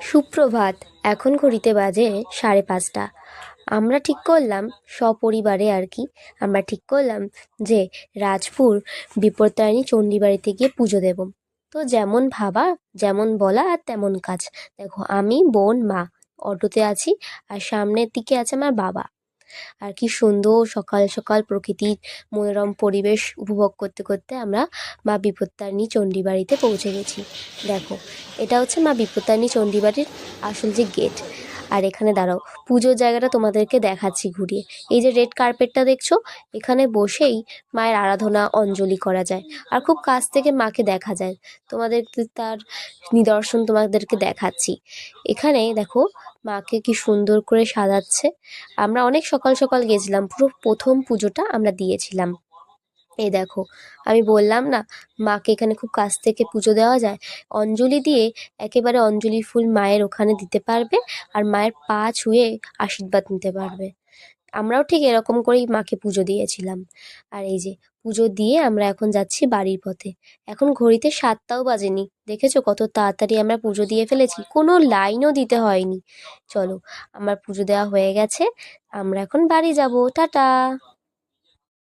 সুপ্রভাত। এখন ঘড়িতে বাজে 5:30। আমরা ঠিক করলাম সপরিবারে আর কি, আমরা ঠিক করলাম যে রাজপুর বিপত্তারিণী চণ্ডীবাড়িতে গিয়ে পুজো দেব। তো যেমন ভাবা, যেমন বলা আর তেমন কাজ। দেখো, আমি, বোন, মা অটোতে আছি, আর সামনের দিকে আছে আমার বাবা। আর কি সুন্দর সকাল সকাল প্রকৃতির মনোরম পরিবেশ উপভোগ করতে করতে আমরা মা বিপত্তারিণী চণ্ডীবাড়িতে পৌঁছে গেছি। দেখো, এটা হচ্ছে মা বিপত্তারিণী চণ্ডীবাড়ির আসল যে গেট। আর এখানে দাঁড়াও, পুজোর জায়গাটা তোমাদেরকে দেখাচ্ছি ঘুরিয়ে। এই যে রেড কার্পেটটা দেখছো, এখানে বসেই মায়ের আরাধনা অঞ্জলি করা যায়, আর খুব কাছ থেকে মাকে দেখা যায়। তোমাদেরকে তার নিদর্শন তোমাদেরকে দেখাচ্ছি। এখানে দেখো, মাকে কি সুন্দর করে সাজাচ্ছে। আমরা অনেক সকাল সকাল গেছিলাম, পুরো প্রথম পুজোটা আমরা দিয়েছিলাম। এই দেখো, আমি বললাম না, মাকে এখানে খুব কাছ থেকে পুজো দেওয়া যায়। অঞ্জলি দিয়ে একেবারে অঞ্জলি ফুল মায়ের ওখানে দিতে পারবে, আর মায়ের পা ছুঁয়ে আশীর্বাদ নিতে পারবে। আমরাও ঠিক এরকম করেই মাকে পুজো দিয়েছিলাম। আর এই যে পুজো দিয়ে আমরা এখন যাচ্ছি বাড়ির পথে। এখন ঘড়িতে 7টাও বাজেনি, দেখেছো কত তাড়াতাড়ি আমরা পুজো দিয়ে ফেলেছি, কোনো লাইনও দিতে হয়নি। চলো, আমার পুজো দেওয়া হয়ে গেছে, আমরা এখন বাড়ি যাব। টাটা।